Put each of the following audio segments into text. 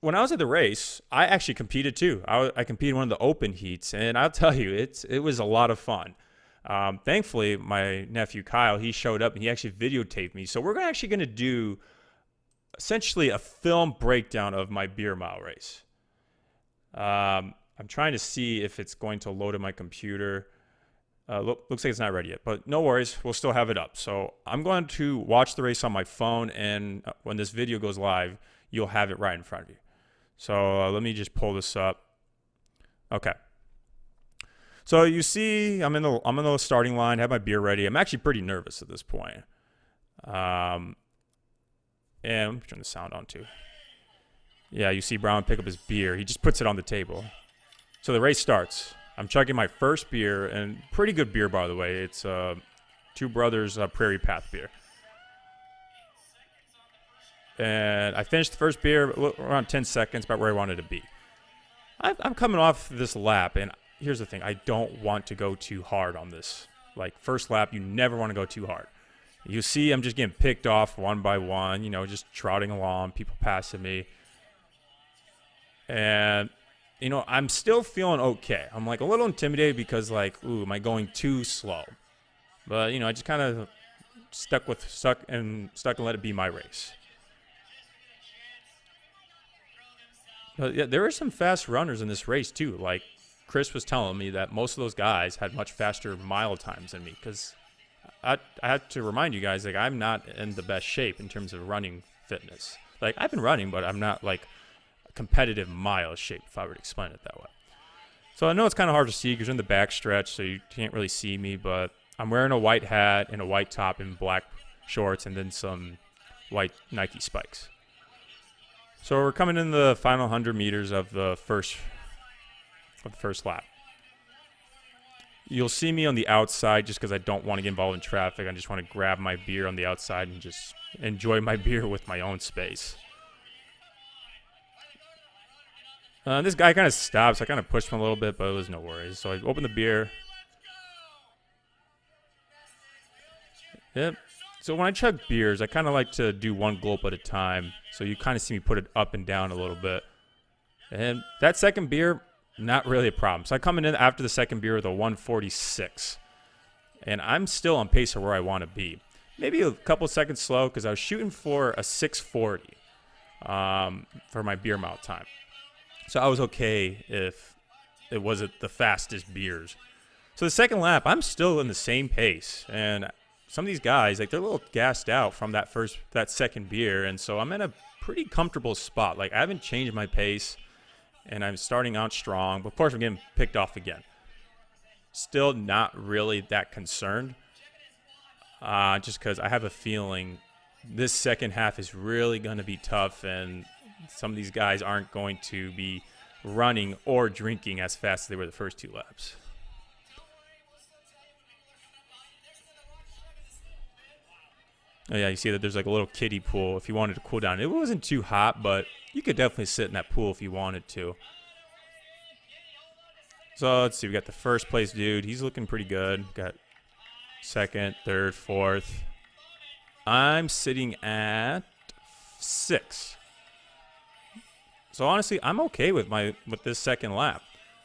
when I was at the race, I actually competed too. I competed in one of the open heats, and I'll tell you, it was a lot of fun. Thankfully, my nephew Kyle, he showed up and he actually videotaped me. So we're actually going to do essentially a film breakdown of my beer mile race. I'm trying to see if it's going to load in my computer. Looks like it's not ready yet, but no worries. We'll still have it up. So I'm going to watch the race on my phone, and when this video goes live, you'll have it right in front of you. So let me just pull this up. Okay. So you see, I'm in the starting line. Have my beer ready. I'm actually pretty nervous at this point. And let me turn the sound on too. Yeah, you see Brown pick up his beer. He just puts it on the table. So the race starts. I'm chugging my first beer, and pretty good beer, by the way. It's Two Brothers Prairie Path beer. And I finished the first beer around 10 seconds, about where I wanted to be. I'm coming off this lap, and here's the thing. I don't want to go too hard on this. Like, first lap, you never want to go too hard. You see I'm just getting picked off one by one, just trotting along, people passing me. And, I'm still feeling okay. I'm, like, a little intimidated because, like, ooh, am I going too slow? But, I just kind of stuck and let it be my race. But yeah, there were some fast runners in this race too. Like Chris was telling me that most of those guys had much faster mile times than me, because I have to remind you guys, like, I'm not in the best shape in terms of running fitness. Like, I've been running, but I'm not like competitive mile shape, if I were to explain it that way. So I know it's kind of hard to see because you're in the back stretch, so you can't really see me, but I'm wearing a white hat and a white top and black shorts and then some white Nike spikes. So we're coming in the final 100 meters of the first lap. You'll see me on the outside just because I don't want to get involved in traffic. I just want to grab my beer on the outside and just enjoy my beer with my own space. This guy kind of stops. I kind of pushed him a little bit, but it was no worries. So I opened the beer. Yep. So when I chug beers, I kind of like to do one gulp at a time. So you kind of see me put it up and down a little bit. And that second beer, not really a problem. So I come in after the second beer with a 146. And I'm still on pace of where I want to be. Maybe a couple seconds slow because I was shooting for a 640 for my beer mile time. So I was okay if it wasn't the fastest beers. So the second lap, I'm still in the same pace. And some of these guys, like, they're a little gassed out from that second beer. And so I'm in a pretty comfortable spot. Like, I haven't changed my pace, and I'm starting out strong. But of course, I'm getting picked off again. Still not really that concerned. Just because I have a feeling this second half is really going to be tough. And some of these guys aren't going to be running or drinking as fast as they were the first two laps. Oh, yeah, you see that there's like a little kiddie pool if you wanted to cool down. It wasn't too hot, but you could definitely sit in that pool if you wanted to. So let's see. We got the first place dude. He's looking pretty good. Got second, third, fourth. I'm sitting at 6. So honestly, I'm okay with this second lap.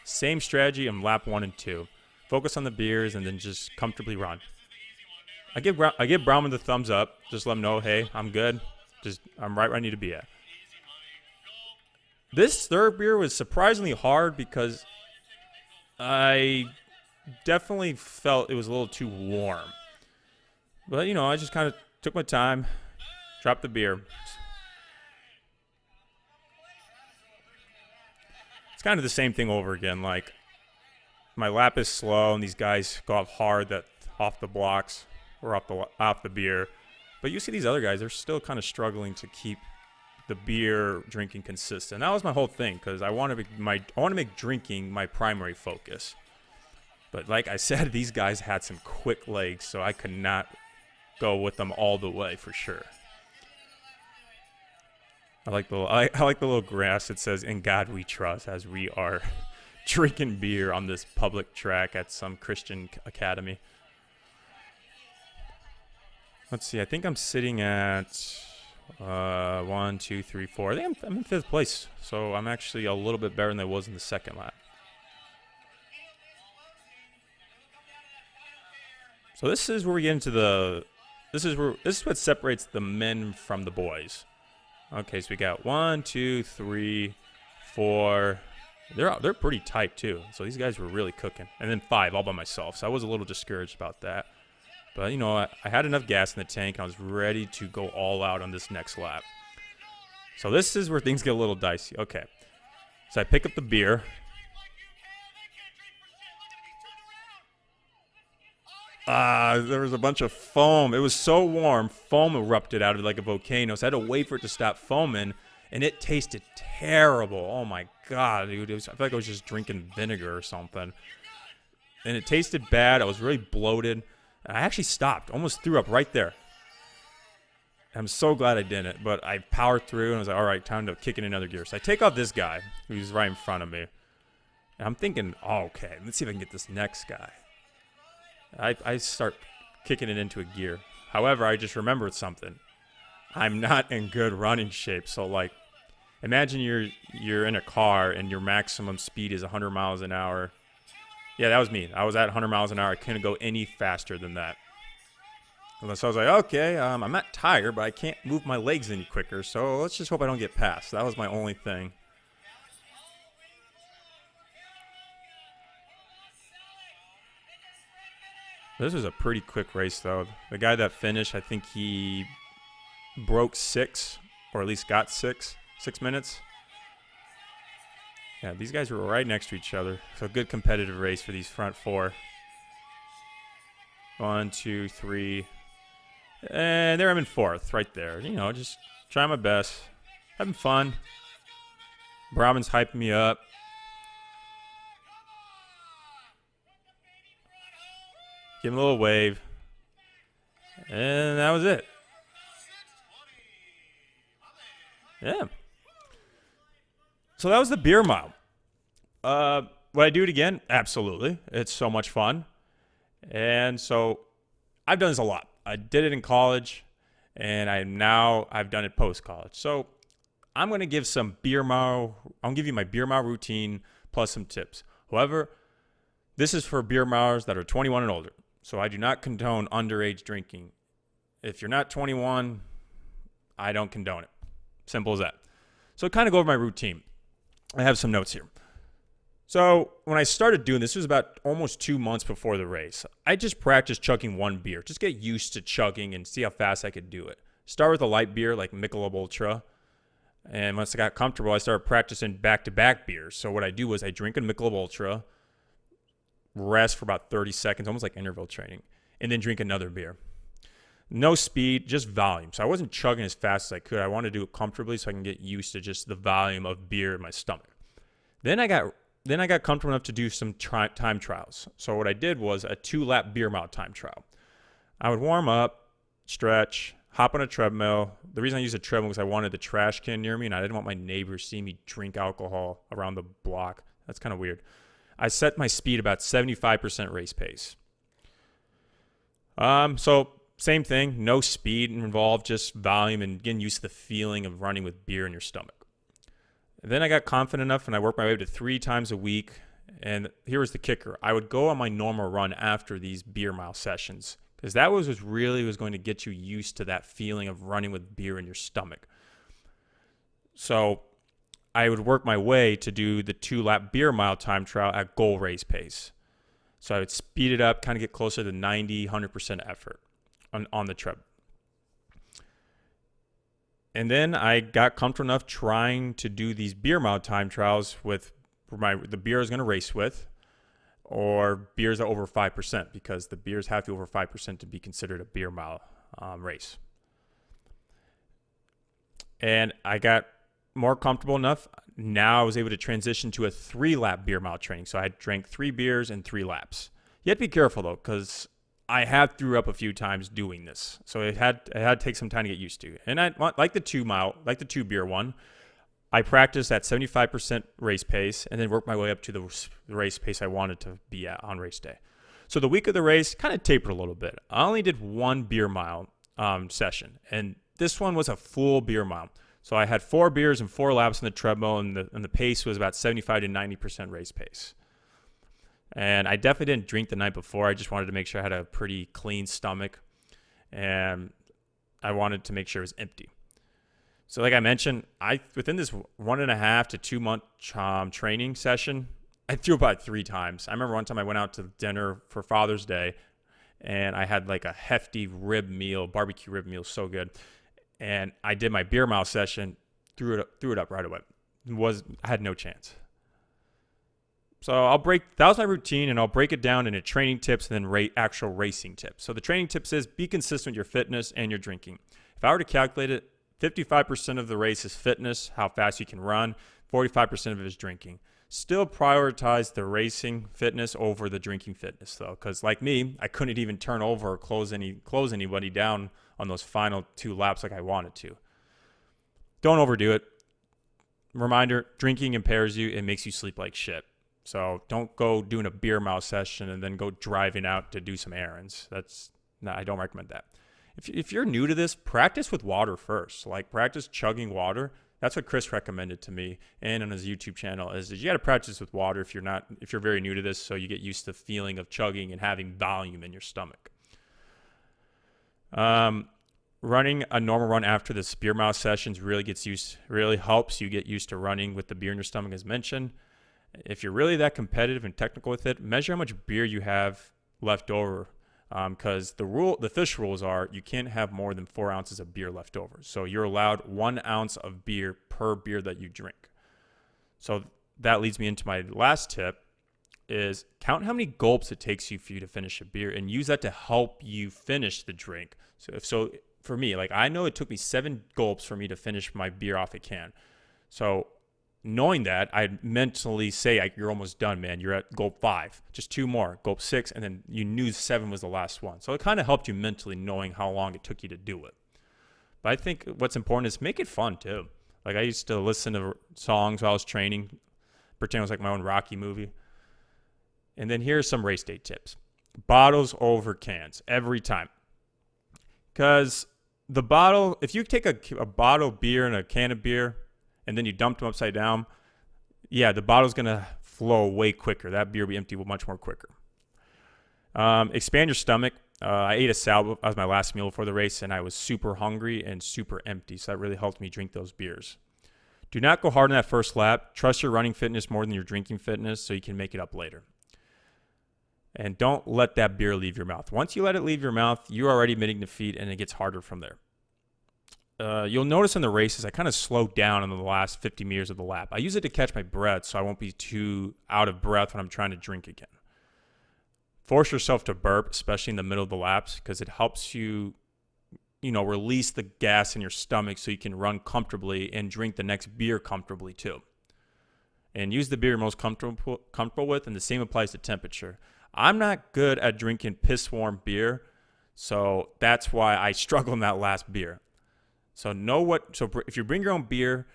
Same strategy in lap 1 and 2. Focus on the beers and then just comfortably run. I give Brownman the thumbs up. Just let him know, hey, I'm good. I'm right where I need to be at. This third beer was surprisingly hard because I definitely felt it was a little too warm. But, I just kind of took my time, dropped the beer. It's kind of the same thing over again. Like, my lap is slow, and these guys go off hard off the blocks. Or off the beer. But you see these other guys, they're still kind of struggling to keep the beer drinking consistent. That was my whole thing, because I want to make drinking my primary focus. But like I said, these guys had some quick legs, so I could not go with them all the way for sure. I like the little grass that says "In God We Trust" as we are drinking beer on this public track at some Christian academy. Let's see. I think I'm sitting at 1, 2, 3, 4. I think I'm in 5th place, so I'm actually a little bit better than I was in the second lap. So this is where we get into this is what separates the men from the boys. Okay, so we got 1, 2, 3, 4. They're pretty tight too. So these guys were really cooking. And then 5 all by myself. So I was a little discouraged about that. But, you know, I had enough gas in the tank. And I was ready to go all out on this next lap. So this is where things get a little dicey. Okay. So I pick up the beer. There was a bunch of foam. It was so warm. Foam erupted out of it like a volcano. So I had to wait for it to stop foaming. And it tasted terrible. Oh, my God, dude. I felt like I was just drinking vinegar or something. And it tasted bad. I was really bloated. I actually stopped. Almost threw up right there. I'm so glad I didn't. But I powered through and I was like, all right, time to kick in another gear. So I take off this guy who's right in front of me. And I'm thinking, oh, okay, let's see if I can get this next guy. I start kicking it into a gear. However, I just remembered something. I'm not in good running shape. So, like, imagine you're in a car and your maximum speed is 100 miles an hour. Yeah, that was me. I was at 100 miles an hour. I couldn't go any faster than that. And so I was like, okay, I'm not tired, but I can't move my legs any quicker. So let's just hope I don't get past. That was my only thing. This was a pretty quick race, though. The guy that finished, I think he broke 6, or at least got 6 minutes. Yeah, these guys were right next to each other. So good competitive race for these front 4. 1, 2, 3. And there I'm in 4th, right there. You know, just trying my best. Having fun. Brahman's hyping me up. Give him a little wave. And that was it. Yeah. So that was the beer mile. Would I do it again? Absolutely. It's so much fun. And so I've done this a lot. I did it in college, and I've done it post-college. So I'm going to give some beer mile. I'll give you my beer mile routine plus some tips. However, this is for beer milers that are 21 and older. So I do not condone underage drinking. If you're not 21, I don't condone it. Simple as that. So kind of go over my routine. I have some notes here. So when I started doing this, it was about almost 2 months before the race. I just practiced chugging 1 beer. Just get used to chugging and see how fast I could do it. Start with a light beer like Michelob Ultra. And once I got comfortable, I started practicing back-to-back beers. So what I do was I drink a Michelob Ultra, rest for about 30 seconds, almost like interval training, and then drink another beer. No speed, just volume. So I wasn't chugging as fast as I could. I wanted to do it comfortably so I can get used to just the volume of beer in my stomach. Then I got comfortable enough to do some time trials. So what I did was a 2-lap beer mile time trial. I would warm up, stretch, hop on a treadmill. The reason I used a treadmill was I wanted the trash can near me, and I didn't want my neighbors seeing me drink alcohol around the block. That's kind of weird. I set my speed about 75% race pace. So same thing, no speed involved, just volume and getting used to the feeling of running with beer in your stomach. And then I got confident enough and I worked my way up to 3 times a week. And here was the kicker. I would go on my normal run after these beer mile sessions because that was going to get you used to that feeling of running with beer in your stomach. So I would work my way to do the 2-lap beer mile time trial at goal race pace. So I would speed it up, kind of get closer to 90, 100% effort on the tread. And then I got comfortable enough trying to do these beer mile time trials with the beer I was going to race with, or beers are over 5%, because the beers have to be over 5% to be considered a beer mile race. And I got more comfortable enough. Now I was able to transition to a 3-lap beer mile training. So I drank 3 beers in 3 laps. You have to be careful though, because I have threw up a few times doing this. So it had to take some time to get used to. And I like the 2 beer one. I practiced at 75% race pace and then worked my way up to the race pace I wanted to be at on race day. So the week of the race kind of tapered a little bit. I only did 1 beer mile session, and this one was a full beer mile. So I had 4 beers and 4 laps on the treadmill, and the pace was about 75 to 90% race pace. And I definitely didn't drink the night before. I just wanted to make sure I had a pretty clean stomach, and I wanted to make sure it was empty. So like I mentioned, within this 1.5 to 2 month training session, I threw about 3 times. I remember one time I went out to dinner for Father's Day, and I had like a hefty barbecue rib meal, so good. And I did my beer mile session, threw it up right away. I had no chance. So that was my routine, and I'll break it down into training tips and then actual racing tips. So the training tips is be consistent with your fitness and your drinking. If I were to calculate it, 55% of the race is fitness, how fast you can run, 45% of it is drinking. Still prioritize the racing fitness over the drinking fitness, though, because like me, I couldn't even turn over or close anybody down on those final 2 laps like I wanted to. Don't overdo it. Reminder, drinking impairs you. It makes you sleep like shit. So don't go doing a beer mile session and then go driving out to do some errands. I don't recommend that. If you're new to this, practice with water first. Like practice chugging water. That's what Chris recommended to me and on his YouTube channel is you got to practice with water if you're very new to this, so you get used to the feeling of chugging and having volume in your stomach. Running a normal run after the beer mile sessions really helps you get used to running with the beer in your stomach, as mentioned. If you're really that competitive and technical with it, measure how much beer you have left over, because the fish rules are you can't have more than 4 ounces of beer left over. So you're allowed 1 ounce of beer per beer that you drink. So that leads me into my last tip is count how many gulps it takes for you to finish a beer and use that to help you finish the drink. So for me, like I know it took me 7 gulps for me to finish my beer off a can. So knowing that, I mentally say, you're almost done, man. You're at gulp 5, just 2 more, gulp 6, and then you knew 7 was the last one. So it kind of helped you mentally knowing how long it took you to do it. But I think what's important is make it fun too. Like I used to listen to songs while I was training, pretend it was like my own Rocky movie. And then here's some race day tips. Bottles over cans every time. Because if you take a bottle of beer and a can of beer, and then you dump them upside down, the bottle's going to flow way quicker. That beer will be empty much more quicker. Expand your stomach. I ate a salad as my last meal before the race, and I was super hungry and super empty, so that really helped me drink those beers. Do not go hard on that first lap. Trust your running fitness more than your drinking fitness so you can make it up later. And don't let that beer leave your mouth. Once you let it leave your mouth, you're already admitting defeat, and it gets harder from there. You'll notice in the races, I kind of slow down in the last 50 meters of the lap. I use it to catch my breath so I won't be too out of breath when I'm trying to drink again. Force yourself to burp, especially in the middle of the laps, because it helps you, release the gas in your stomach so you can run comfortably and drink the next beer comfortably too. And use the beer you're most comfortable with, and the same applies to temperature. I'm not good at drinking piss-warm beer, so that's why I struggle in that last beer. So if you bring your own beer,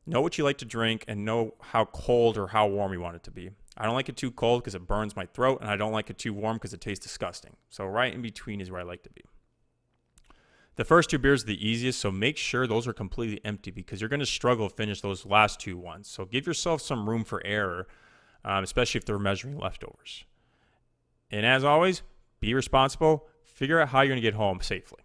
know what you like to drink and know how cold or how warm you want it to be. I don't like it too cold because it burns my throat, and I don't like it too warm because it tastes disgusting. So right in between is where I like to be. The first 2 beers are the easiest, so make sure those are completely empty because you're going to struggle to finish those last 2 ones. So give yourself some room for error, especially if they're measuring leftovers. And as always, be responsible. Figure out how you're going to get home safely.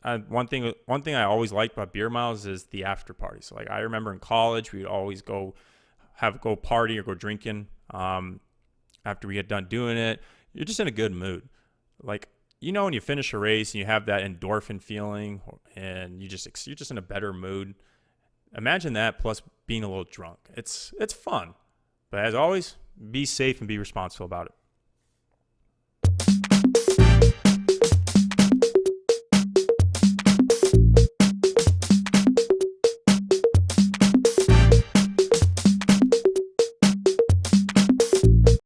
One thing I always liked about beer miles is the after party. So like I remember in college, we'd always go party or go drinking. After we get done doing it, you're just in a good mood. Like, when you finish a race and you have that endorphin feeling and you're just in a better mood. Imagine that plus being a little drunk. It's fun. But as always, be safe and be responsible about it.